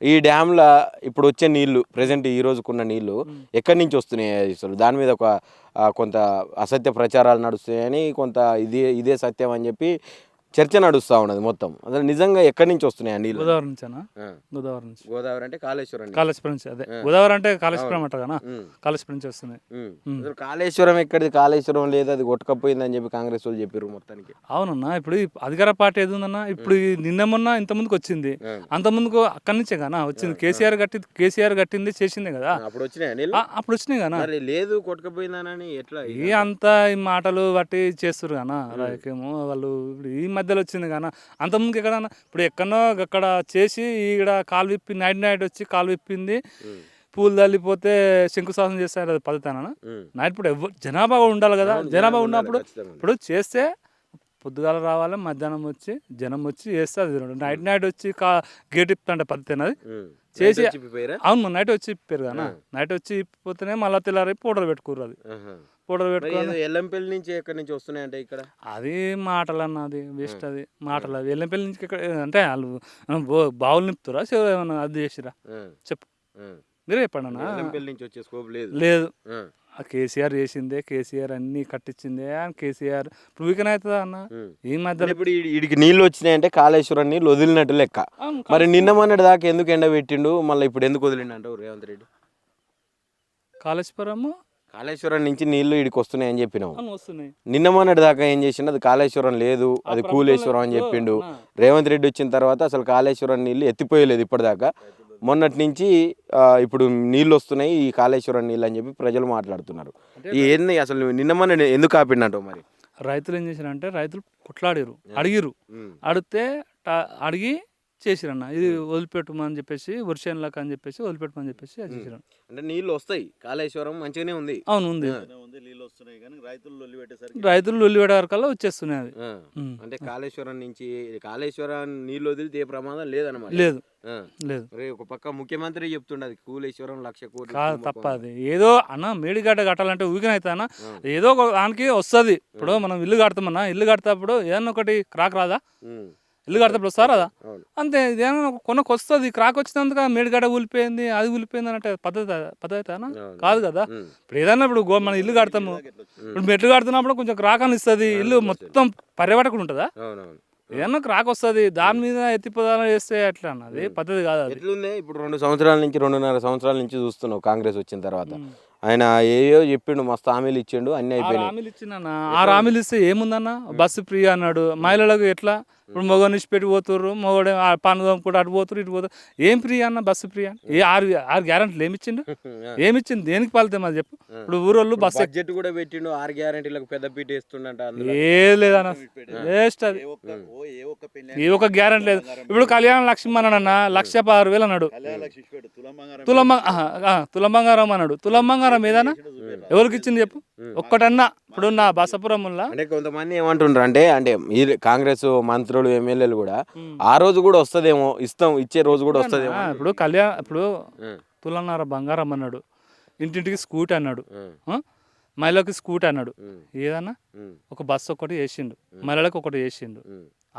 ఈ డ్యామ్లో ఇప్పుడు వచ్చే నీళ్లు ప్రజెంట్ ఈ రోజుకున్న నీళ్లు ఎక్కడి నుంచి వస్తున్నాయి అసలు? దాని మీద కొంత అసత్య ప్రచారాలు నడుస్తున్నాయని, కొంత ఇదే సత్యం అని చెప్పి చర్చ నడుస్తూ ఉన్నది మొత్తం. అసలు నిజంగా ఎక్కడి నుంచి వస్తున్నాయి ఆ నీళ్ళు? గోదావరి నుంచేనా? గోదావరి నుంచి. గోదావరి అంటే కాళేశ్వరం నుంచి. అదే గోదావరి అంటే కాళేశ్వరం అంట కదా, కాళేశ్వరం నుంచి వస్తున్నాయి. కాళేశ్వరం ఎక్కడిది? కాళేశ్వరం లేదు, అది కొట్టుకపోయిందని చెప్పి కాంగ్రెస్ వాళ్ళు చెప్పారు మొత్తానికి. అవునన్నా, ఇప్పుడు అధికార పార్టీ ఏది ఉందన్నా, ఇప్పుడు నిన్న మొన్న ఇంత ముందుకు వచ్చింది, అంత ముందుకు అక్కడి నుంచే కదా వచ్చింది. కేసీఆర్ కట్టింది చేసిందే కదా, అప్పుడు వచ్చినాయి కదా. లేదు కొట్టుకపోయిందని ఎట్లా? ఈ అంతా ఈ మాటలు బట్టి చేస్తారు కదా రాజకీయము వాళ్ళు. ఇప్పుడు ఈ మధ్యలో వచ్చింది కానీ అంత ముందుకు ఎక్కడన్నా ఇప్పుడు ఎక్కడో అక్కడ చేసి ఈడ కాలు విప్పి నైట్ వచ్చి కాలు విప్పింది, పూలు తల్లిపోతే శంకుస్థాపన చేస్తారు. అది పద్ధతేనా? నైట్ ఇప్పుడు జనాభా కూడా ఉండాలి కదా. జనాభా ఉన్నప్పుడు ఇప్పుడు చేస్తే పొద్దుగాల రావాలి, మధ్యాహ్నం వచ్చి జనం వచ్చి చేస్తే అది నైట్ వచ్చి గేట్ ఇప్పుతుంటే పద్ధతేనా? అది చేసి అవును నైట్ వచ్చి ఇప్పారు కదా. నైట్ వచ్చి ఇప్పిపోతేనే మళ్ళీ తెల్లారి పౌడర్ పెట్టుకోరు. అది పౌడర్ పెట్టుకోవాలి. ఎల్లంపల్లి నుంచి ఎక్కడి నుంచి వస్తున్నాయి అంటే ఇక్కడ అది మాటలు అన్న, అది వేస్ట్. అది మాటలు. అది ఎల్లంపల్లి నుంచి ఇక్కడ అంటే వాళ్ళు బావులు నింపుతారా ఏమన్నా అది చేసిరా? చెప్పు, మీరే చెప్పండి అన్న. ఎల్లంపల్లి నుంచి వచ్చే స్కోప్ లేదు. కేసీఆర్ చేసిందే, కేసీఆర్ అన్ని కట్టించిందే. కేసీఆర్ ఇప్పుడు వీకెన్ అవుతుందా అన్న? ఈ మధ్యలో ఇప్పుడు వీడికి నీళ్ళు వచ్చినాయంటే కాళేశ్వరం నీళ్ళు వదిలినట్టు లెక్క. మరి నిన్న మొన్నటి దాకా ఎందుకు ఎండ పెట్టిండు, మళ్ళీ ఇప్పుడు ఎందుకు వదిలిండు అంటావు రేవంత్ రెడ్డి? కాళేశ్వరం నుంచి నీళ్లు ఇడికి వస్తున్నాయి అని చెప్పినావు. నిన్న మొన్నటి దాకా ఏం చేసిండు? అది కాళేశ్వరం లేదు, అది కూలేశ్వరం అని చెప్పిండు. రేవంత్ రెడ్డి వచ్చిన తర్వాత అసలు కాళేశ్వరం నీళ్ళు ఎత్తిపోయలేదు ఇప్పటిదాకా. మొన్నటి నుంచి ఇప్పుడు నీళ్ళు వస్తున్నాయి ఈ కాళేశ్వరం నీళ్ళు అని చెప్పి ప్రజలు మాట్లాడుతున్నారు. ఏంది అసలు నిన్న మొన్న ఎందుకు ఆపిండంటావు? మరి రైతులు ఏం చేశారంటే రైతులు కొట్లాడిరు, అడిగితే అడిగి చేసిరన్న. ఇది వదిలిపెట్టమని చెప్పేసి, వర్షంలాక అని చెప్పేసి వదిలిపెట్టమని చెప్పేసి అది చేసిరు. అంటే నీళ్ళు వస్తాయి, కాళేశ్వరం మంచిగానే ఉంది. అవును ఉంది. రైతులు లొల్లి పెట్టేవరకల్లా వచ్చేస్తున్నాయి అది. అంటే కాళేశ్వరం నుంచి కాళేశ్వరం నీళ్ళు వదిలితే ఏ ప్రమాదం లేదన్నమాట. లేదు. ఒక పక్క ముఖ్యమంత్రి చెప్తుండదు కూలేశ్వరం 1,00,000 కోట్లు కాదు, తప్ప. అది ఏదో అన్న మేడిగడ్డ కట్టాలంటే ఊగినైతే అన్న ఏదో ఒక దానికి వస్తుంది. ఇప్పుడు మనం ఇల్లు కడతామన్నా, ఇల్లు కడతాప్పుడు ఏదన్నా ఒకటి క్రాక్ రాదా? ఇల్లు కడతాప్పుడు వస్తారా? కదా అంతే. ఇదేమన్నా కొనకు వస్తుంది, క్రాక్ వచ్చినందుకు మేడిగడ్డ ఊలిపోయింది, అది ఊలిపోయింది అంటే పద్ధతి అన్న కాదు కదా. ఇప్పుడు ఏదన్నా ఇప్పుడు మనం ఇల్లు కడతాము, ఇప్పుడు మెట్లు కడుతున్నప్పుడు కొంచెం క్రాక్ అని ఇస్తుంది, ఇల్లు మొత్తం పర్యటకుడు ఉంటుందా? ఏదన్నా క్రాక్ వస్తుంది, దాని మీద ఎత్తిపోదాలు చేస్తే ఎట్లా అన్నది పద్ధతి కాదు. ఎట్లుంది ఇప్పుడు 2.5 సంవత్సరాల నుంచి చూస్తున్నావు కాంగ్రెస్ వచ్చిన తర్వాత. ఆయన ఏయో చెప్పిండు, మస్తు హామీలు ఇచ్చిండు, అన్ని అయిపోయినాయి. హామీలు ఇచ్చిందన్న. 6 హామీలు ఇస్తే ఏముందన్న? బస్సు ఫ్రీ అన్నాడు. మహిళలకు ఎట్లా? ఇప్పుడు మగవాడిని పెట్టి పోతుర్రు, మగవాడు పనులు కూడా అటు పోతురు ఇటు పోతారు. ఏం ఫ్రీ అన్న? బస్సు ఫ్రీ అని ఏ 6 గ్యారెంటీలు ఏమిచ్చిండు? ఏమిచ్చింది? దేనికి ఫలితం అది చెప్పు. ఇప్పుడు ఊరోళ్ళు బస్సు బడ్జెట్ కూడా పెట్టిండు, 6 గ్యారెంటీలకు పెద్ద పీట వేస్తుండంట. ఏం లేదన్న, వేస్ట్ అది. ఏ ఒక్క గ్యారెంటీ లేదు. ఇప్పుడు కళ్యాణ లక్ష్మి అన్నాడన్న, 1,16,000 అన్నాడు. తులం బంగారం అన్నాడు. తులం బంగారం బంగారం ఏదన్నా ఎవరికి ఇచ్చింది చెప్పు ఒక్కటన్నా ఇప్పుడు నా బసపురంలో అంటే కొంతమంది ఏమంటుండ్రు అంటే ఈ కాంగ్రెస్ మంత్రులు ఎమ్మెల్యేలు కూడా ఆ రోజు కూడా వస్తదేమో, ఇచ్చే రోజు కూడా వస్తదేమో. ఇప్పుడు తులన్నర బంగారం అన్నాడు, ఇంటింటికి స్కూటీ అన్నాడు, మహిళకి స్కూటీ అన్నాడు, ఏదన్నా ఒక బస్సు ఒకటి వేసిండు, మహిళలకు ఒకటి వేసిండు,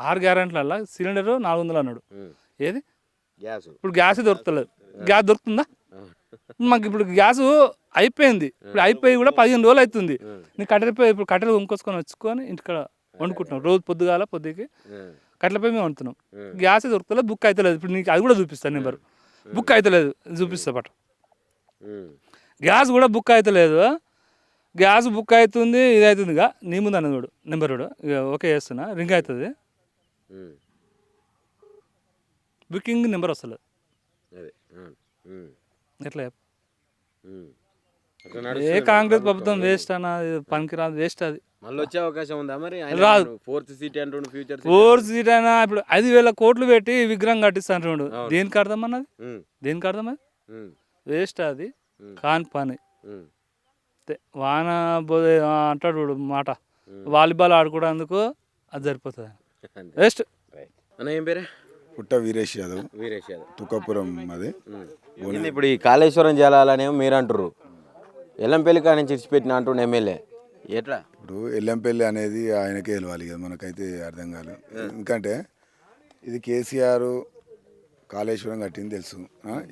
6 గ్యారెంట్ల సిలిండర్ 400 అన్నాడు. ఏది గ్యాస్ ఇప్పుడు గ్యాస్ దొరుకుతలేదు, గ్యాస్ దొరుకుతుందా మాకు? ఇప్పుడు గ్యాస్ అయిపోయింది, ఇప్పుడు అయిపోయి కూడా 15 రోజులు అవుతుంది. నీకు కట్టెలపై ఇప్పుడు కట్టెలు కొనుక్కొచ్చుకొని వచ్చుకొని ఇంటికాడ వండుకుంటున్నాం, రోజు పొద్దుకి కట్టెలపై మేము వండుతున్నాం. గ్యాస్ దొరుకుతలేదు, బుక్ అవుతలేదు. ఇప్పుడు నీకు అది కూడా చూపిస్తాను, నెంబర్ బుక్ అవుతలేదు చూపిస్తా పట. గ్యాస్ కూడా బుక్ అవుతలేదు, గ్యాస్ బుక్ అవుతుంది, ఇది అవుతుందిగా నీ ముందు అన్నది కూడా నెంబర్ కూడా ఓకే చేస్తున్నా, రింగ్ అవుతుంది, బుకింగ్ నెంబర్ వస్తలేదు. ఎట్లా ఏ కాంగ్రెస్ ప్రభుత్వం వేస్ట్ అన్న, పనికిరాదు, వేస్ట్ అది. మళ్ళీ వచ్చే అవకాశం ఉందా మరి? రాదు. 4th సీట్ అంటుండు, ఫ్యూచర్ 4th సీట్ అయినా ఇప్పుడు 5,000 కోట్లు పెట్టి విగ్రహం కట్టిస్తాను, దేనికి అర్థం అన్నది? దేనికి అర్థం అది? వేస్ట్ అది, కాని పని. వాన పోదే అంటాడు చూడు మాట, వాలీబాల్ ఆడుకోవడానికి అది సరిపోతుంది, వేస్ట్. అన్న ఏం పేరే? పుట్ట వీరేష్ యాదవ్, వీరేష్ యాదవ్, తుకాపురం అది. ఇప్పుడు ఈ కాళేశ్వరం జలాలనేమో మీరు అంటారు, ఎల్లంపల్లి కాడ నుంచి ఇచ్చిపెట్టిన అంటుండే ఎమ్మెల్యే, ఎట్లా? ఇప్పుడు ఎల్లంపల్లి అనేది ఆయనకే వెళ్ళాలి కదా, మనకైతే అర్థం కాలేదు. ఎందుకంటే ఇది కేసీఆర్ కాళేశ్వరం కట్టింది తెలుసు.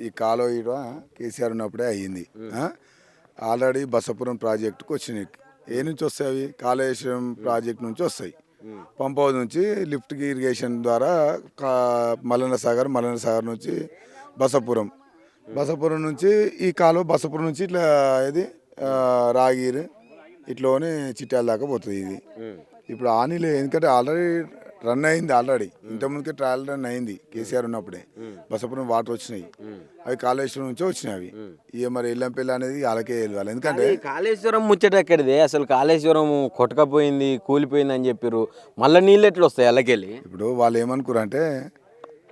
ఈ కాలువ ఈడ కేసీఆర్ ఉన్నప్పుడే అయ్యింది. ఆల్రెడీ బసపురం ప్రాజెక్టుకు వచ్చినాయి. ఏ నుంచి వస్తాయి అవి? కాళేశ్వరం ప్రాజెక్ట్ నుంచి వస్తాయి. పంప్ హౌస్ నుంచి లిఫ్ట్ ఇరిగేషన్ ద్వారా మల్లన్న సాగర్ నుంచి బసపురం నుంచి ఈ కాలువ బసపురం నుంచి ఇట్లా ఇది రాగిరి ఇట్లోనే చిట్యాల దాకా పోతుంది. ఇది ఇప్పుడు ఆనీలే, ఎందుకంటే ఆల్రెడీ రన్ అయింది, ఆల్రెడీ ఇంతకుముందుకే ట్రయల్ రన్ అయింది కేసీఆర్ ఉన్నప్పుడే. బసపురం వాటర్ వచ్చినాయి, అవి కాళేశ్వరం నుంచే వచ్చినాయి. అవి ఇక మరి ఎల్లంపల్లి అనేది వాళ్ళకే వెళ్ళాలి. ఎందుకంటే కాళేశ్వరం ముచ్చట ఎక్కడిది అసలు? కాళేశ్వరం కొట్టకపోయింది, కూలిపోయింది అని చెప్పారు, మళ్ళీ నీళ్ళు ఎట్లా వస్తాయి అలాకెళ్ళి? ఇప్పుడు వాళ్ళు ఏమనుకున్నారు అంటే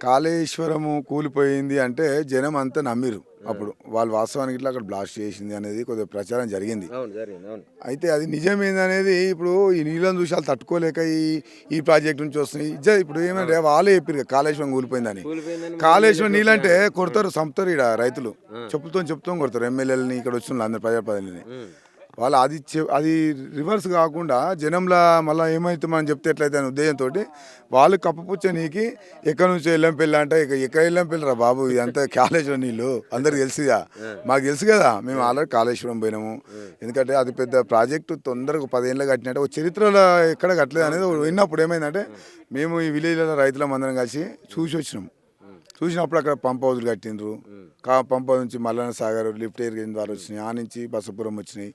కాళేశ్వరము కూలిపోయింది అంటే జనం అంతా నమ్మిరు. అప్పుడు వాళ్ళు వాస్తవానికి ఇట్లా అక్కడ బ్లాస్ట్ చేసింది అనేది కొద్దిగా ప్రచారం జరిగింది. అయితే అది నిజమేంది అనేది ఇప్పుడు ఈ నీళ్ళని చూసి వాళ్ళు తట్టుకోలేక ఈ ప్రాజెక్ట్ నుంచి వస్తున్నాయి. ఇప్పుడు ఏమంటే వాళ్ళే చెప్పారు కాళేశ్వరం కూలిపోయిందని. కాళేశ్వరం నీళ్ళంటే కొడతారు, చంపుతారు. ఇక్కడ రైతులు చెప్తూ కొడతారు ఎమ్మెల్యేలని, ఇక్కడ వచ్చిన అందరు ప్రజాప్రతినిధిని. వాళ్ళు అది రివర్స్ కాకుండా జనంలా మళ్ళీ ఏమైతే మనం చెప్తే ఎట్లయితే అనే ఉద్దేశంతో వాళ్ళు కప్పపుచ్చనీకి ఎక్కడి నుంచి ఎల్లంపల్లి అంటే ఎక్కడ ఎల్లంపల్లి రా బాబు, ఇదంతా కాళేశ్వరం నీళ్ళు అందరికి తెలుసుగా, మాకు తెలుసు కదా, మేము ఆల్రెడీ కాళేశ్వరం పోయినాము. ఎందుకంటే అది పెద్ద ప్రాజెక్టు, తొందరగా 10 ఏళ్ళు కట్టినట్టు ఒక చరిత్రలో ఎక్కడ కట్టలేదు అనేది విన్నప్పుడు ఏమైందంటే మేము ఈ విలేజ్లో రైతులం అందరం కలిసి చూసినప్పుడు అక్కడ పంప్ హౌస్లు కట్టిండ్రు. పంప్ హౌస్ నుంచి మల్లన్న సాగర్ లిఫ్ట్ ఇరిగేషన్ ద్వారా వచ్చినాయి, ఆ నుంచి బసపురం వచ్చినాయి.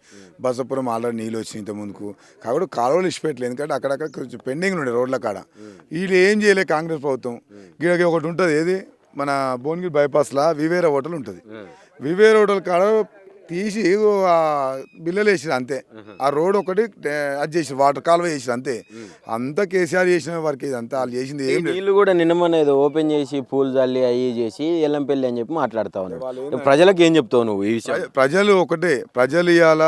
బసపురం ఆల్రెడీ నీళ్ళు వచ్చినాయి ఇంత ముందుకు, కాబట్టి కాలువలు ఇచ్చిపెట్టలేదు. ఎందుకంటే అక్కడక్కడ కొంచెం పెండింగ్ ఉండే రోడ్ల కాడ. వీళ్ళు ఏం చేయలేదు కాంగ్రెస్ ప్రభుత్వం. గిడకి ఒకటి ఉంటుంది, ఏది మన భువనగిరి బైపాస్లో వివేరా హోటల్ ఉంటుంది. వివేరా హోటల్ కాడ తీసి బిల్లలు వేసారు అంతే. ఆ రోడ్ ఒకటి అది చేసారు, వాటర్ కాలువ వేసారు అంతే. అంతా కేసీఆర్ చేసిన వర్క్ ఇదంతా. వాళ్ళు చేసింది ఏం లేదు. నీళ్ళు కూడా నిన్న ఏదో ఓపెన్ చేసి పూలు జల్లి అయ్యి చేసి ఎల్లంపల్లి అని చెప్పి మాట్లాడుతా ఉన్నావు. ప్రజలకు ఏం చెప్తావు నువ్వు ఈ విషయం? ప్రజలు ఇవాళ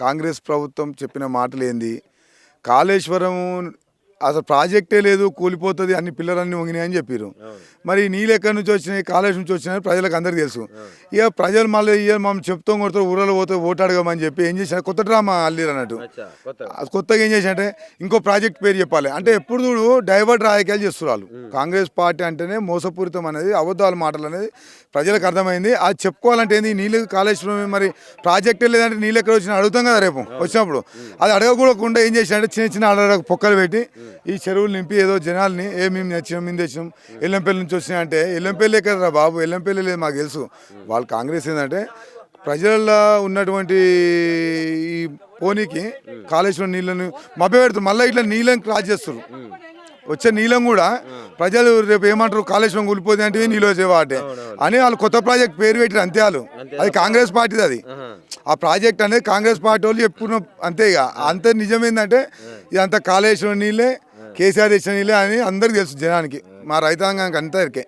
కాంగ్రెస్ ప్రభుత్వం చెప్పిన మాటలు ఏంది? కాళేశ్వరం అసలు ప్రాజెక్టే లేదు, కూలిపోతుంది, అన్ని పిల్లలన్నీ వంగినాయి అని చెప్పారు. మరి నీళ్ళు ఎక్కడి నుంచి వచ్చినాయి, కాళేశ్వరం నుంచి వచ్చినాయి ప్రజలకు అందరికీ తెలుసు. ఇక ప్రజలు మళ్ళీ మమ్మల్ని చెప్తాం కొడతారు, ఊళ్ళో పోతే ఓటు అడగమని చెప్పి ఏం చేసినా కొత్త డ్రామా అల్లిరు అన్నట్టు. కొత్తగా ఏం చేసినట్టే ఇంకో ప్రాజెక్ట్ పేరు చెప్పాలి అంటే ఎప్పుడు చూడు డైవర్ట్ రాజకీయాలు చేస్తున్నారు వాళ్ళు. కాంగ్రెస్ పార్టీ అంటేనే మోసపూరితం అనేది, అబద్ధాల మాటలు అనేది ప్రజలకు అర్థమైంది. అది చెప్పుకోవాలంటే ఏంది, నీళ్ళు కాళేశ్వరం మరి ప్రాజెక్టే లేదంటే నీళ్ళు ఎక్కడ వచ్చినా అడుగుతాం కదా రేపు వచ్చినప్పుడు. అది అడగకూడకుండా ఏం చేసినట్టే చిన్న అడగ పొక్కలు పెట్టి ఈ చెరువులు నింపి ఏదో జనాల్ని మేము తెచ్చినాం ఎల్లంపల్లి నుంచి వచ్చినాయి అంటే ఎల్లంపల్లి ఎక్కడ రా బాబు, ఎల్లంపల్లి లేదు మాకు తెలుసు. వాళ్ళు కాంగ్రెస్ ఏంటంటే ప్రజల్లో ఉన్నటువంటి ఈ పోనీకి కాళేశ్వరం నీళ్ళని మభ్యపెడుతారు, మళ్ళీ ఇట్లా నీళ్ళని క్రాస్ చేస్తారు. వచ్చే నీళ్ళం కూడా ప్రజలు రేపు ఏమంటారు, కాళేశ్వరం కూలిపోతే అంటే నీళ్ళు వచ్చేవాటే అని వాళ్ళు కొత్త ప్రాజెక్ట్ పేరు పెట్టారు అంతే. వాళ్ళు అది కాంగ్రెస్ పార్టీది, అది ఆ ప్రాజెక్ట్ అనేది కాంగ్రెస్ పార్టీ వాళ్ళు చెప్పుకున్న అంతే. ఇక అంత నిజమేందంటే ఇదంతా కాళేశ్వరం నీళ్ళే, కేసీఆర్ ఇచ్చిన నీళ్ళే అని అందరికి తెలుసు జనానికి, మా రైతాంగానికి అంతా ఇరికే.